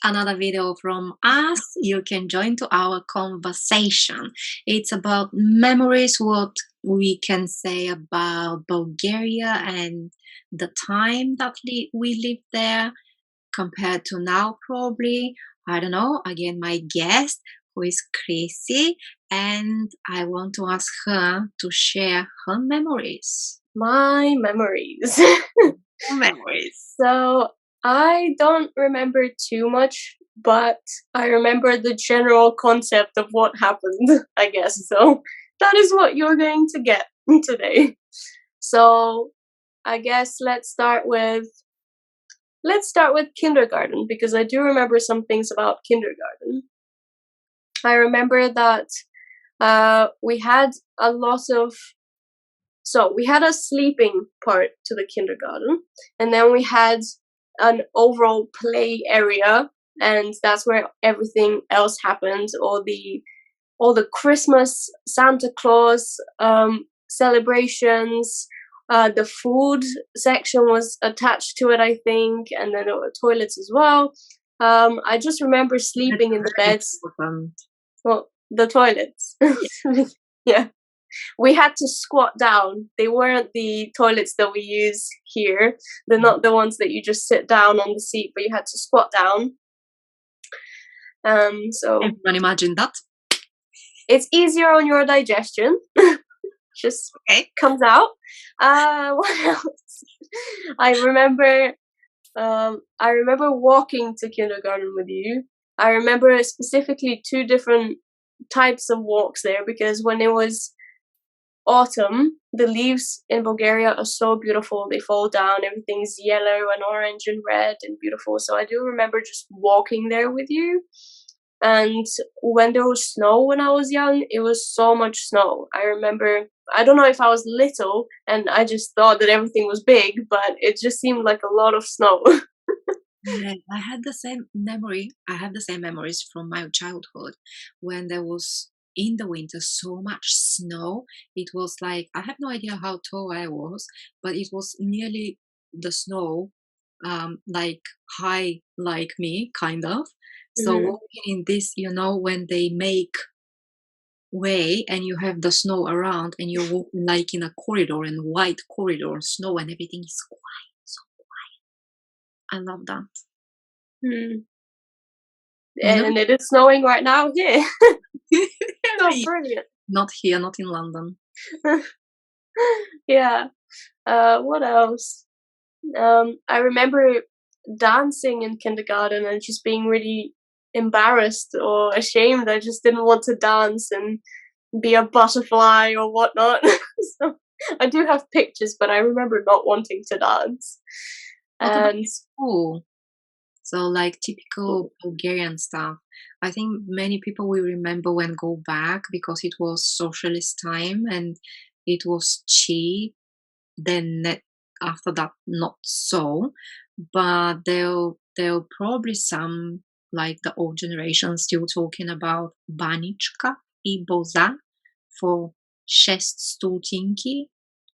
another video from us, you can join to our conversation. It's about memories, what we can say about Bulgaria and the time that we lived there compared to now, probably. I don't know. Again, my guest, who is Chrissy, and I want to ask her to share her memories. My memories. Memories. So I don't remember too much, but I remember the general concept of what happened, I guess. So that is what you're going to get today. So I guess let's start with kindergarten, because I do remember some things about kindergarten. I remember that we had a sleeping part to the kindergarten, and then we had an overall play area, and that's where everything else happened. All the Christmas, Santa Claus celebrations. The food section was attached to it, I think, and then there were toilets as well. I just remember sleeping in the beds. Well, the toilets. Yeah. We had to squat down. They weren't the toilets that we use here. They're not the ones that you just sit down on the seat, but you had to squat down. So everyone imagine that. It's easier on your digestion. Just comes out. What else? I remember walking to kindergarten with you. I remember specifically 2 different types of walks there, because when it was autumn, the leaves in Bulgaria are so beautiful. They fall down, everything's yellow and orange and red and beautiful. So I do remember just walking there with you. And when there was snow when I was young, it was so much snow. I remember, I don't know if I was little and I just thought that everything was big, but it just seemed like a lot of snow. Yeah, I had the same memory. I have the same memories from my childhood when there was in the winter so much snow. It was like, I have no idea how tall I was, but it was nearly the snow, like high like me, kind of. So walking in this, when they make way and you have the snow around and you're walking like in a corridor, and white corridor, snow and everything is quiet, so quiet. I love that. And it is snowing right now here. So brilliant. Not here, not in London. Yeah. What else? I remember dancing in kindergarten and just being really embarrassed or ashamed. I just didn't want to dance and be a butterfly or whatnot. So I do have pictures, but I remember not wanting to dance. And cool. So like typical Bulgarian stuff. I think many people will remember when go back, because it was socialist time and it was cheap. Then after that, not so. But there'll probably some, like the old generation, still talking about banichka и боза for 6 stultinki,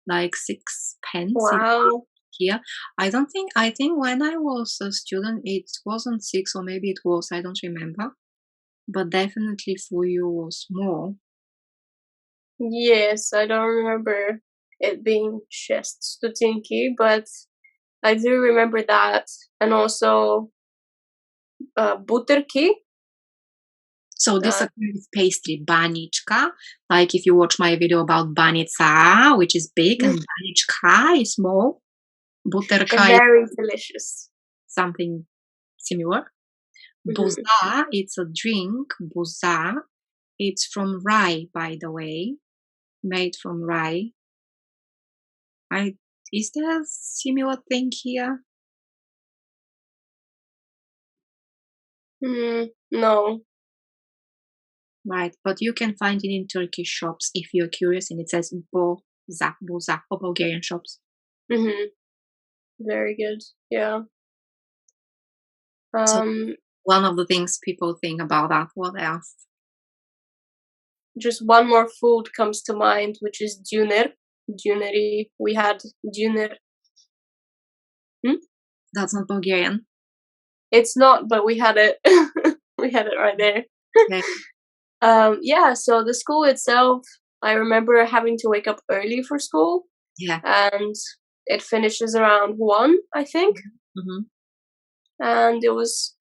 like 6 pence. Wow. Here, I think when I was a student, it wasn't 6, or maybe it was, I don't remember. But definitely for you was more. Yes, I don't remember it being 6 stultinki, but I do remember that, and also buterki. So this is pastry, banichka. Like if you watch my video about banica, which is big, and banichka is small. Buterka very delicious. Something similar. Boza, it's a drink. Boza, it's from rye, by the way, made from rye. Is there a similar thing here? No. Right, but you can find it in Turkish shops if you're curious, and it says boza for Bulgarian shops. Very good. Yeah. So one of the things people think about that. What else? Just one more food comes to mind, which is döner. Döneri. We had döner. That's not Bulgarian. It's not, but we had it. We had it right there. Okay. Yeah, so the school itself, I remember having to wake up early for school, Yeah. and it finishes around 1, I think. Mm-hmm. And it was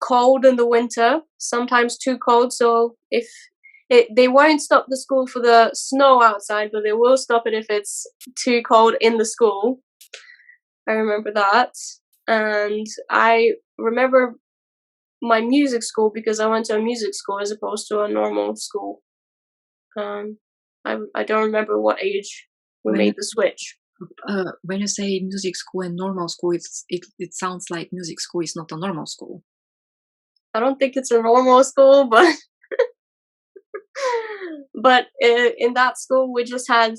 cold in the winter, sometimes too cold. So if they won't stop the school for the snow outside, but they will stop it if it's too cold in the school. I remember that. And I remember my music school because I went to a music school as opposed to a normal school. I don't remember what age we When made the switch. when you say music school and normal school, it sounds like music school is not a normal school. I don't think it's a normal school, but in that school we just had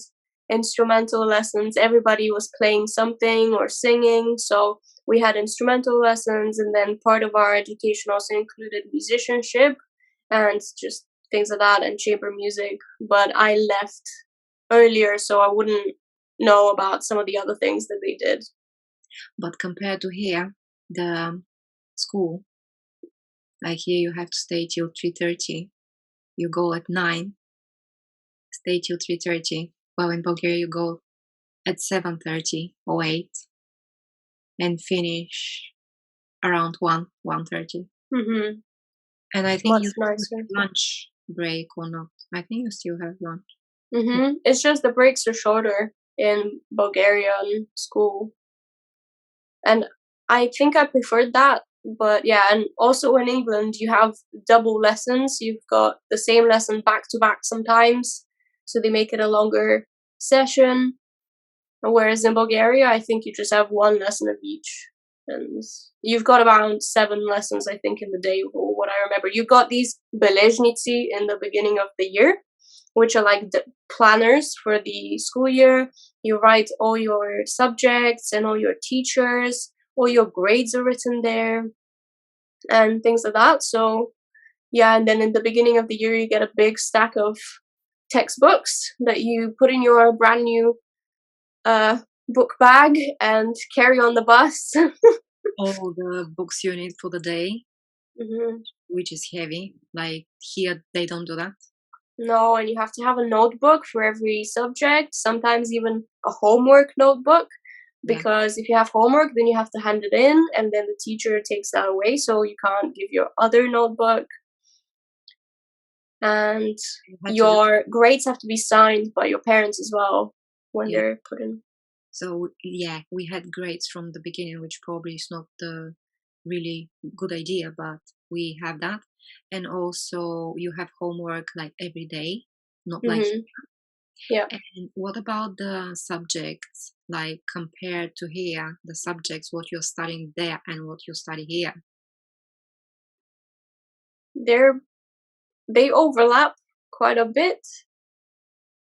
instrumental lessons. Everybody was playing something or singing, so we had instrumental lessons, and then part of our education also included musicianship and just things like that and chamber music. But I left earlier, so I wouldn't know about some of the other things that they did. But compared to here, the school, like here you have to stay till 3:30. You go at 9, stay till 3:30. While in Bulgaria you go at 7:30 or 8 and finish around 1:30. Mm-hmm. And I think Much you still nicer. have lunch break or not. I think you still have lunch. Mm-hmm. It's just the breaks are shorter in Bulgarian school. And I think I preferred that. But yeah, and also in England, you have double lessons. You've got the same lesson back to back sometimes. So they make it a longer session. Whereas in Bulgaria, I think you just have one lesson of each. And you've got about 7 lessons, I think, in the day, or what I remember. You've got these belezhnici in the beginning of the year, which are like the planners for the school year. You write all your subjects and all your teachers, all your grades are written there, and things like that. So, yeah, and then in the beginning of the year, you get a big stack of textbooks that you put in your brand new book bag and carry on the bus. All the books you need for the day, Hmm. which is heavy. Like here, they don't do that. No, and you have to have a notebook for every subject, sometimes even a homework notebook, Yeah. because if you have homework, then you have to hand it in, and then the teacher takes that away, so you can't give your other notebook. And You had to do- your grades have to be signed by your parents as well when Yeah. they're put in. So yeah, we had grades from the beginning, which probably is not the really good idea, but we have that. And also you have homework like every day, not like. Hmm. Yeah. And what about the subjects? Like compared to here, the subjects, what you're studying there and what you study here? They overlap quite a bit.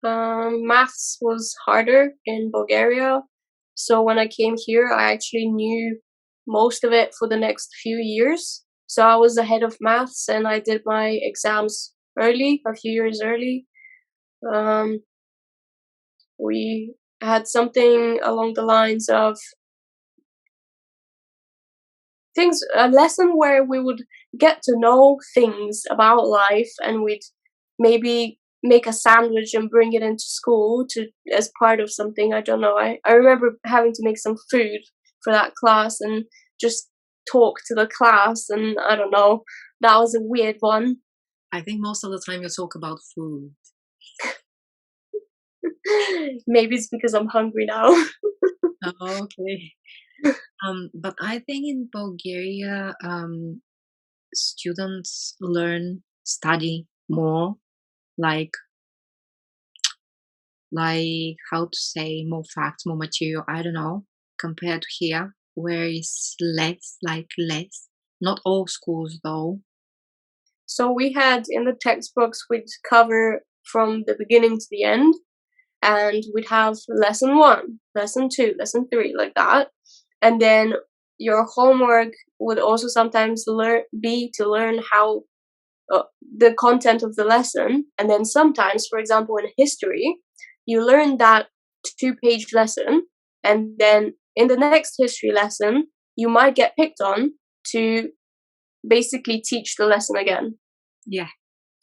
Maths was harder in Bulgaria, so when I came here, I actually knew most of it for the next few years. So I was ahead of maths, and I did my exams early, a few years early. Um, we had something along the lines of a lesson where we would get to know things about life, and we'd maybe make a sandwich and bring it into school to as part of something. I don't know. I remember having to make some food for that class and just talk to the class, and I don't know. That was a weird one. I think most of the time you talk about food. Maybe it's because I'm hungry now. Oh, okay. But I think in Bulgaria, students study more, like how to say, more facts, more material. I don't know, compared to here, where it's less. Not all schools though. So we had in the textbooks, we'd cover from the beginning to the end, and we'd have lesson 1, lesson 2, lesson 3, like that. And then your homework would also sometimes be to learn how the content of the lesson. And then sometimes, for example, in history, you learn that 2-page lesson, and then in the next history lesson, you might get picked on to basically teach the lesson again. Yeah.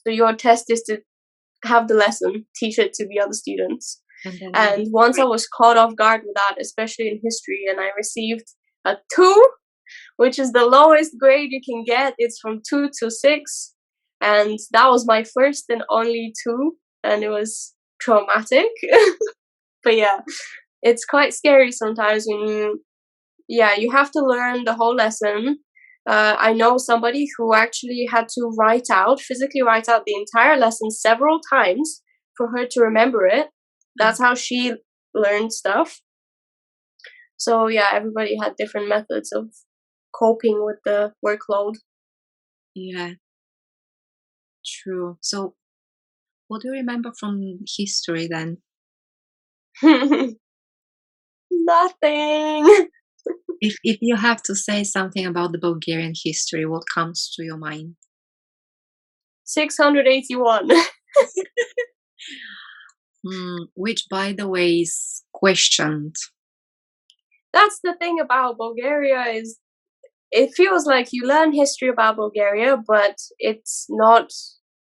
So your test is to have the lesson, teach it to the other students. And once I was caught off guard with that, especially in history, and I received a 2, which is the lowest grade you can get. It's from 2 to 6. And that was my first and only 2. And it was traumatic. But yeah, it's quite scary sometimes when you have to learn the whole lesson. I know somebody who actually had to physically write out the entire lesson several times for her to remember it. That's how she learned stuff. So yeah, everybody had different methods of coping with the workload. Yeah, true. So what do you remember from history then? Nothing. If you have to say something about the Bulgarian history, what comes to your mind? 681. Which, by the way, is questioned. That's the thing about Bulgaria is it feels like you learn history about Bulgaria, but it's not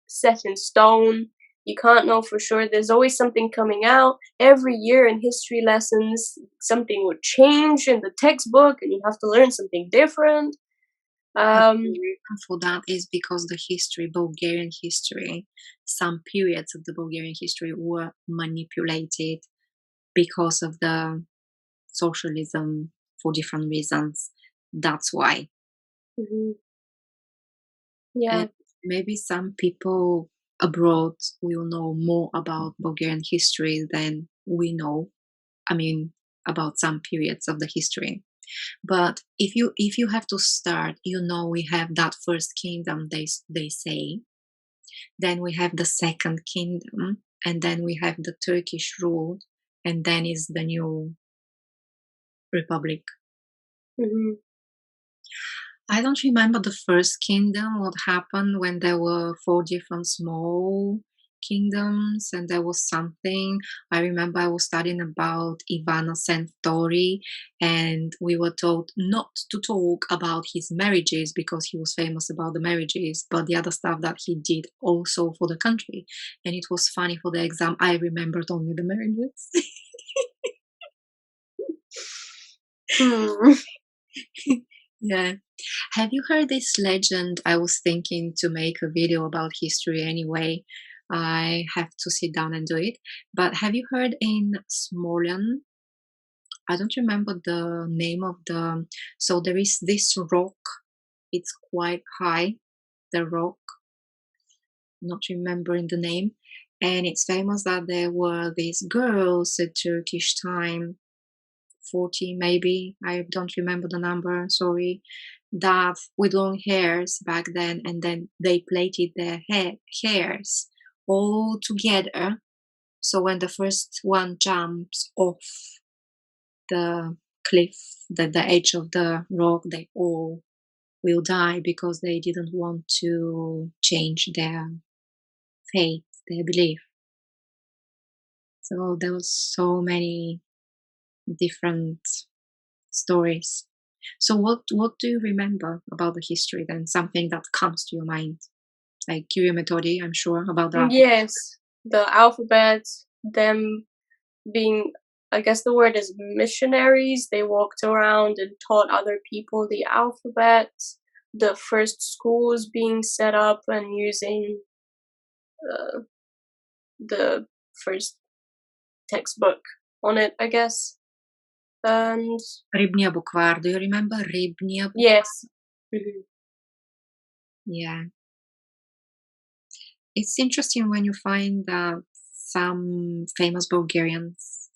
set in stone. You can't know for sure. There's always something coming out. Every year in history lessons, something would change in the textbook and you have to learn something different. The reason for that is because Bulgarian history, some periods of the Bulgarian history were manipulated because of the socialism for different reasons. That's why. Mm-hmm. Yeah. And maybe some people abroad will know more about Bulgarian history than we know. I mean, about some periods of the history. But if you have to start, we have that first kingdom, they say. Then we have the second kingdom, and then we have the Turkish rule, and then is the new republic. Mm-hmm. I don't remember the first kingdom, what happened when there were 4 different small kingdoms and there was something. I remember I was studying about Ivana Sentori and we were told not to talk about his marriages because he was famous about the marriages, but the other stuff that he did also for the country. And it was funny for the exam. I remembered only the marriages. Yeah. Have you heard this legend? I was thinking to make a video about history anyway. I have to sit down and do it. But have you heard in Smolen? I don't remember the name of the. So there is this rock. It's quite high, the rock. Not remembering the name. And it's famous that there were these girls at Turkish time, 40 maybe, I don't remember the number, sorry, that with long hairs back then, and then they plaited their hairs all together. So when the first one jumps off the cliff, the edge of the rock, they all will die because they didn't want to change their faith, their belief. So there was so many different stories. So what do you remember about the history then? Something that comes to your mind? Like Curie Methodi, I'm sure, about that. Yes, the alphabet, them being, I guess the word is missionaries. They walked around and taught other people the alphabet, the first schools being set up and using the first textbook on it, I guess. And Ribnia Bukvar, do you remember Ribnia Bukvar? Yes. Mm-hmm. Yeah. It's interesting when you find that some famous Bulgarians,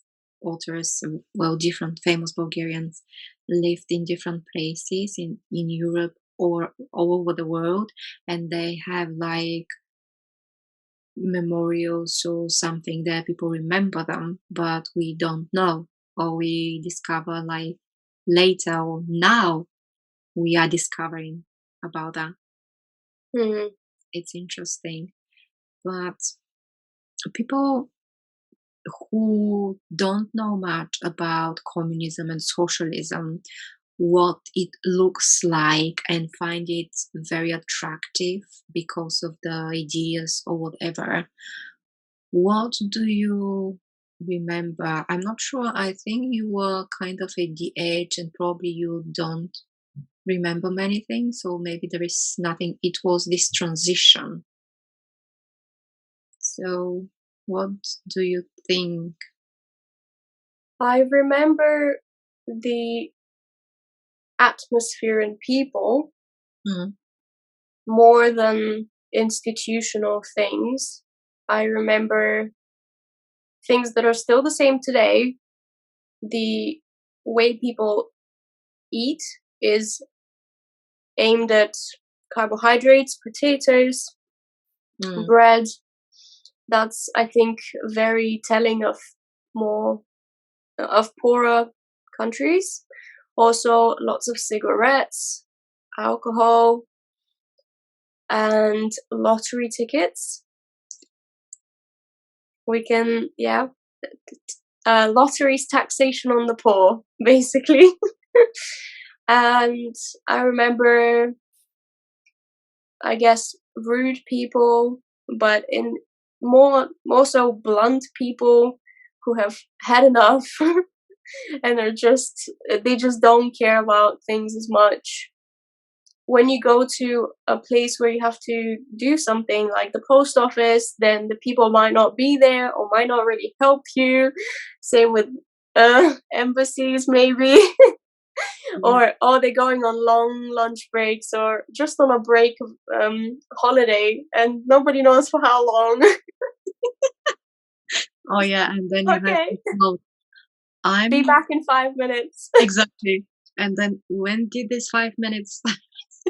authors, well, different famous Bulgarians, lived in different places in Europe or all over the world, and they have like memorials or something there. People remember them, but we don't know, or we discover like later or now we are discovering about that. Mm-hmm. It's interesting. But people who don't know much about communism and socialism, what it looks like and find it very attractive because of the ideas or whatever. What do you remember? I'm not sure. I think you were kind of at the age and probably you don't remember many things, or maybe there is nothing. It was this transition. So, what do you think? I remember the atmosphere and people Mm, more than institutional things. I remember things that are still the same today. The way people eat is aimed at carbohydrates, potatoes, mm, bread. That's, I think, very telling of more of poorer countries. Also, lots of cigarettes, alcohol, and lottery tickets. We can, yeah, lottery's taxation on the poor, basically. And I remember, I guess, rude people, but in more so blunt people who have had enough and they just don't care about things as much. When you go to a place where you have to do something like the post office, then the people might not be there or might not really help you. Same with embassies, maybe. yeah. Or they're going on long lunch breaks or just on a break holiday and nobody knows for how long. Oh, yeah. And then you have Okay, to vote. be I'm back in 5 minutes. exactly. And then when did this 5 minutes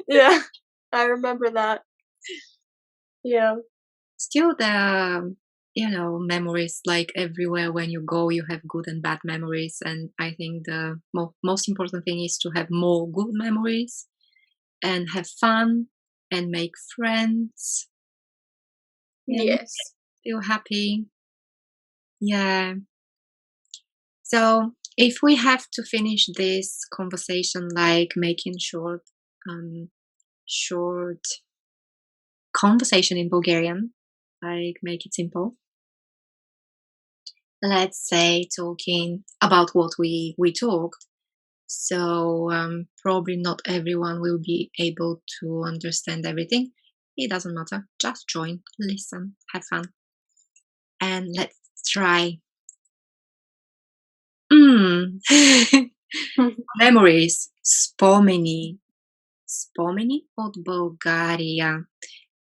Yeah, I remember that. Yeah. still the memories, like everywhere when you go you have good and bad memories, and I think the most important thing is to have more good memories and have fun and make friends, Yes. feel happy. Yeah, so if we have to finish this conversation, like making short conversation in Bulgarian, like make it simple, let's say talking about what we talked. So probably not everyone will be able to understand everything. It doesn't matter. Just join, listen, have fun, and let's try. Mm. Memories. Спомени от България.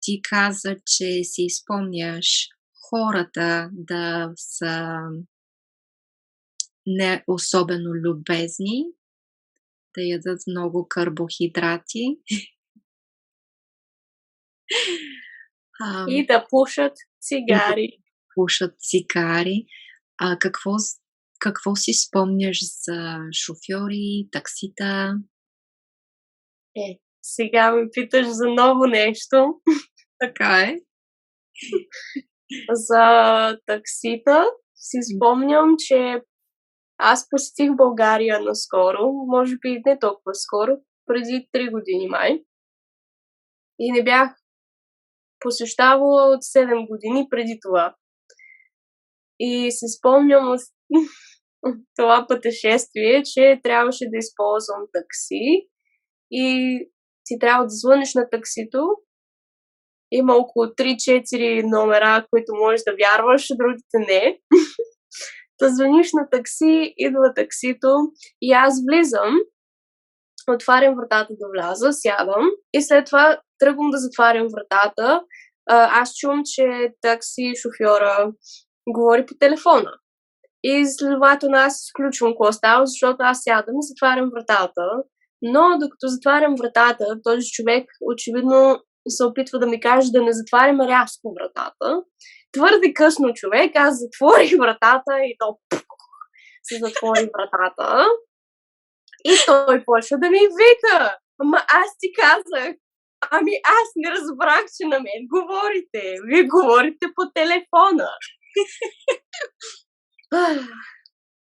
Ти каза, че си спомняш хората да са не особено любезни, да ядат много карбохидрати. И да пушат И да цигари. пушат цигари. Какво си спомняш за шофьори, таксита? Сега ме питаш за ново нещо. Така е. За таксита си спомням, че аз посетих България наскоро, може би не толкова скоро, преди 3 години май. И не бях посещавала от 7 години преди това. И си спомням от това пътешествие, че трябваше да използвам такси и ти трябва да звънеш на таксито. Има около 3-4 номера, които можеш да вярваш, другите не. Да звъниш на такси, идва таксито и аз влизам, отварям вратата да вляза, сядам и след това тръгвам да затварям вратата. Аз чувам, че такси шофьора говори по телефона. И следователно аз изключвам какво става, защото аз сядам и затварям вратата. Но докато затварям вратата, този човек очевидно се опитва да ми каже да не затваряме рязко вратата. Твърде късно човек, аз затворих вратата и то се затвори вратата. И той почва да ми вика. Ама аз ти казах. Ами аз не разбрах, че на мен говорите. Вие говорите по телефона.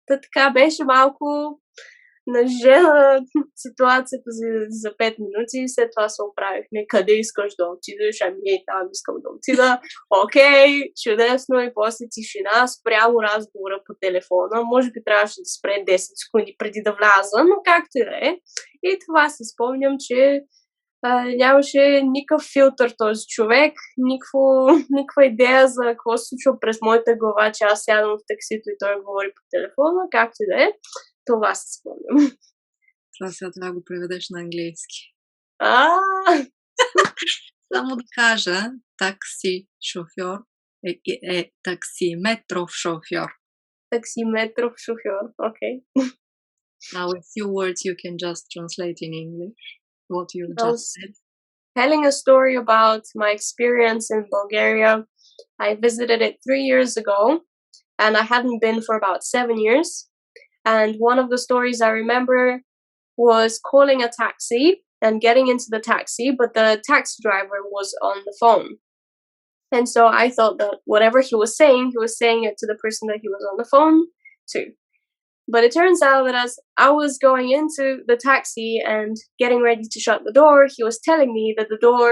Та така беше малко нажена ситуацията за 5 минути и след това се оправихме. Къде искаш да отидеш? Ами там искам да отида. Окей, чудесно и после тишина, спрямо разговора по телефона. Може би трябваше да спре 10 секунди преди да вляза, но както и да е. И това си спомням, че нямаше никакъв филтър този човек, никаква идея за какво се случва през моята глава, че аз сядам в таксито и той говори по телефона, както и да е. Това се спомням. Това сега трябва да го преведеш на английски. Само да кажа, такси шофьор е таксиметров шофьор. Таксиметров шофьор, окей. Now with few words you can just translate in English what you just said. Telling a story about my experience in Bulgaria. I visited it 3 years ago and I hadn't been for about 7 years. And one of the stories I remember was calling a taxi and getting into the taxi, but the taxi driver was on the phone. And so I thought that whatever he was saying it to the person that he was on the phone to. But it turns out that as I was going into the taxi and getting ready to shut the door, he was telling me that the door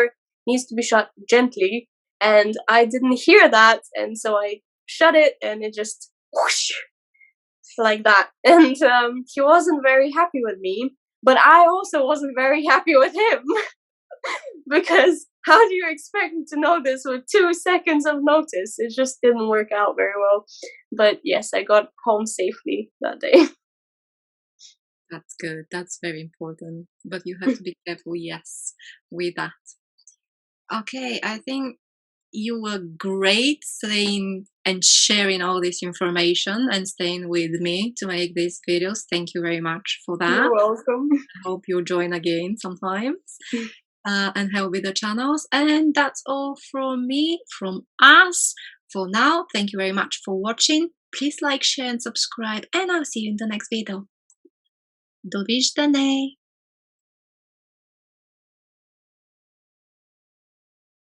needs to be shut gently. And I didn't hear that. And so I shut it and it just whoosh, like that. And he wasn't very happy with me. But I also wasn't very happy with him. Because how do you expect me to know this with 2 seconds of notice? It just didn't work out very well. But yes, I got home safely that day. That's good. That's very important. But you have to be careful, yes, with that. Okay, I think you were great staying and sharing all this information and staying with me to make these videos. Thank you very much for that. You're welcome. I hope you'll join again sometimes. And help with the channels. And that's all from me, from us. For now, thank you very much for watching. Please like, share and subscribe, and I'll see you in the next video. Довиждане!